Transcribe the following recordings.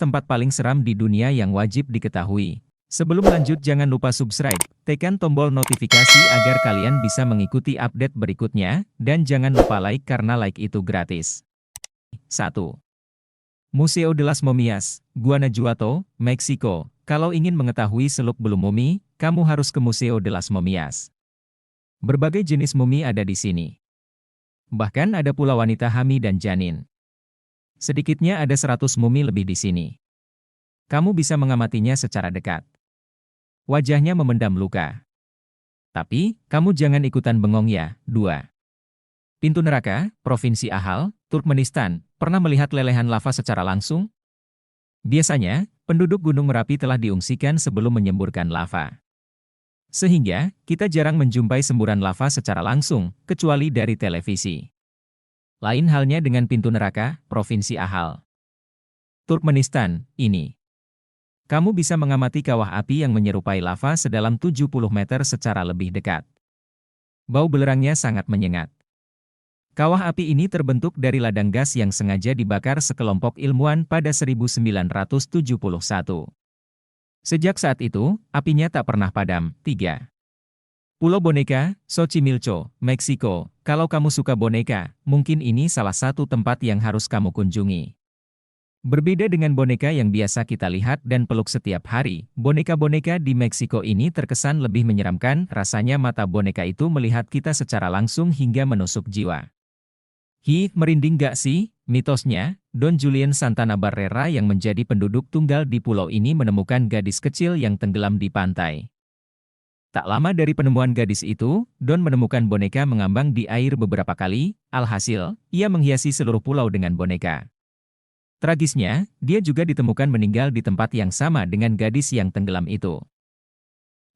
tempat paling seram di dunia yang wajib diketahui. Sebelum lanjut jangan lupa subscribe, tekan tombol notifikasi agar kalian bisa mengikuti update berikutnya, dan jangan lupa like karena like itu gratis. 1. Museo de las Momias, Guanajuato, Meksiko. Kalau ingin mengetahui seluk-beluk mumi, kamu harus ke Museo de las Momias. Berbagai jenis mumi ada di sini. Bahkan ada pula wanita hamil dan janin. Sedikitnya ada 100 mumi lebih di sini. Kamu bisa mengamatinya secara dekat. Wajahnya memendam luka. Tapi, kamu jangan ikutan bengong ya. 2. Pintu neraka, Provinsi Ahal, Turkmenistan. Pernah melihat lelehan lava secara langsung? Biasanya, penduduk Gunung Merapi telah diungsikan sebelum menyemburkan lava. Sehingga, kita jarang menjumpai semburan lava secara langsung, kecuali dari televisi. Lain halnya dengan pintu neraka, Provinsi Ahal, Turkmenistan, ini. Kamu bisa mengamati kawah api yang menyerupai lava sedalam 70 meter secara lebih dekat. Bau belerangnya sangat menyengat. Kawah api ini terbentuk dari ladang gas yang sengaja dibakar sekelompok ilmuwan pada 1971. Sejak saat itu, apinya tak pernah padam. 3. Pulau Boneka, Xochimilco, Meksiko. Kalau kamu suka boneka, mungkin ini salah satu tempat yang harus kamu kunjungi. Berbeda dengan boneka yang biasa kita lihat dan peluk setiap hari, boneka-boneka di Meksiko ini terkesan lebih menyeramkan. Rasanya mata boneka itu melihat kita secara langsung hingga menusuk jiwa. Merinding gak sih? Mitosnya, Don Julian Santana Barrera yang menjadi penduduk tunggal di pulau ini menemukan gadis kecil yang tenggelam di pantai. Tak lama dari penemuan gadis itu, Don menemukan boneka mengambang di air beberapa kali. Alhasil, ia menghiasi seluruh pulau dengan boneka. Tragisnya, dia juga ditemukan meninggal di tempat yang sama dengan gadis yang tenggelam itu.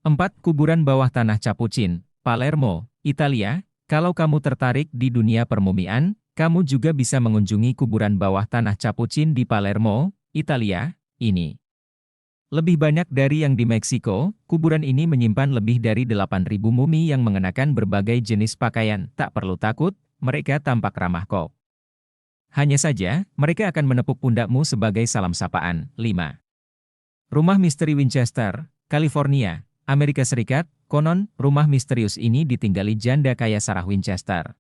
4. Kuburan bawah tanah Capucin, Palermo, Italia. Kalau kamu tertarik di dunia permumian, kamu juga bisa mengunjungi kuburan bawah tanah Capucin di Palermo, Italia, ini. Lebih banyak dari yang di Meksiko, kuburan ini menyimpan lebih dari 8.000 mumi yang mengenakan berbagai jenis pakaian. Tak perlu takut, mereka tampak ramah kok. Hanya saja, mereka akan menepuk pundakmu sebagai salam sapaan. 5. Rumah Misteri Winchester, California, Amerika Serikat. Konon, rumah misterius ini ditinggali janda kaya Sarah Winchester.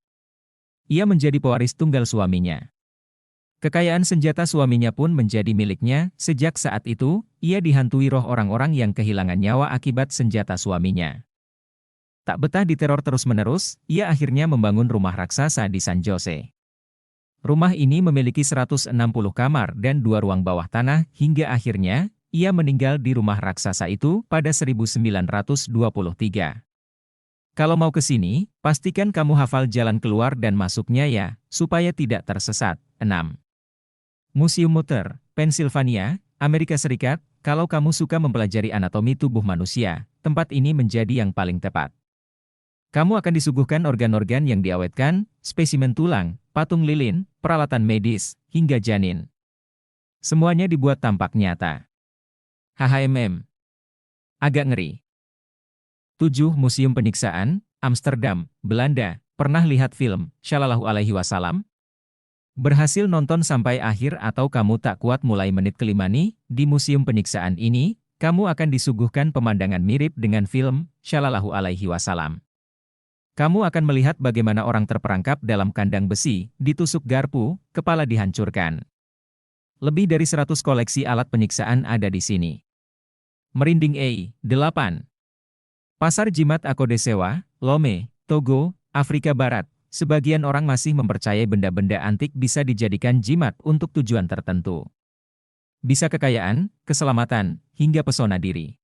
Ia menjadi pewaris tunggal suaminya. Kekayaan senjata suaminya pun menjadi miliknya. Sejak saat itu, ia dihantui roh orang-orang yang kehilangan nyawa akibat senjata suaminya. Tak betah diteror terus-menerus, ia akhirnya membangun rumah raksasa di San Jose. Rumah ini memiliki 160 kamar dan 2 ruang bawah tanah, hingga akhirnya, ia meninggal di rumah raksasa itu pada 1923. Kalau mau ke sini, pastikan kamu hafal jalan keluar dan masuknya ya, supaya tidak tersesat. 6. Museum Mutter, Pennsylvania, Amerika Serikat. Kalau kamu suka mempelajari anatomi tubuh manusia, tempat ini menjadi yang paling tepat. Kamu akan disuguhkan organ-organ yang diawetkan, spesimen tulang, patung lilin, peralatan medis, hingga janin. Semuanya dibuat tampak nyata. Agak ngeri. 7. Museum Penyiksaan, Amsterdam, Belanda. Pernah lihat film Shallallahu Alaihi Wasallam? Berhasil nonton sampai akhir atau kamu tak kuat mulai menit kelima nih? Di Museum Penyiksaan ini, kamu akan disuguhkan pemandangan mirip dengan film Shallallahu Alaihi Wasallam. Kamu akan melihat bagaimana orang terperangkap dalam kandang besi, ditusuk garpu, kepala dihancurkan. Lebih dari 100 koleksi alat penyiksaan ada di sini. Merinding 8. Pasar Jimat Akodesewa, Lome, Togo, Afrika Barat. Sebagian orang masih mempercayai benda-benda antik bisa dijadikan jimat untuk tujuan tertentu. Bisa kekayaan, keselamatan, hingga pesona diri.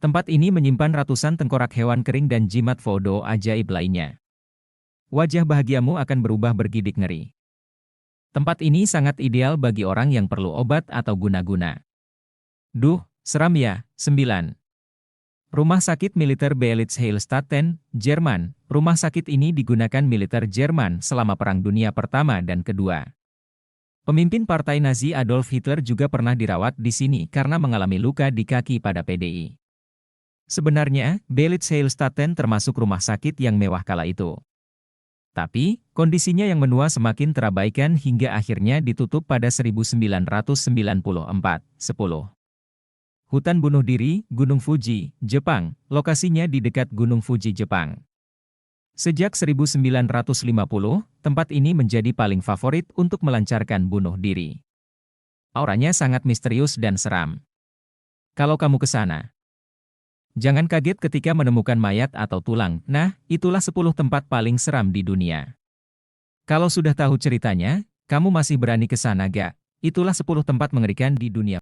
Tempat ini menyimpan ratusan tengkorak hewan kering dan jimat voodoo ajaib lainnya. Wajah bahagiamu akan berubah bergidik ngeri. Tempat ini sangat ideal bagi orang yang perlu obat atau guna-guna. Duh, seram ya. 9. Rumah Sakit Militer Beelitzheilstatten, Jerman. Rumah sakit ini digunakan militer Jerman selama Perang Dunia Pertama dan Kedua. Pemimpin Partai Nazi Adolf Hitler juga pernah dirawat di sini karena mengalami luka di kaki pada PDI. Sebenarnya, Beelitzheilstatten termasuk rumah sakit yang mewah kala itu. Tapi, kondisinya yang menua semakin terabaikan hingga akhirnya ditutup pada 1994. 10. Hutan bunuh diri, Gunung Fuji, Jepang. Lokasinya di dekat Gunung Fuji, Jepang. Sejak 1950, tempat ini menjadi paling favorit untuk melancarkan bunuh diri. Auranya sangat misterius dan seram. Kalau kamu ke sana, jangan kaget ketika menemukan mayat atau tulang. Nah, itulah 10 tempat paling seram di dunia. Kalau sudah tahu ceritanya, kamu masih berani ke sana gak? Itulah 10 tempat mengerikan di dunia.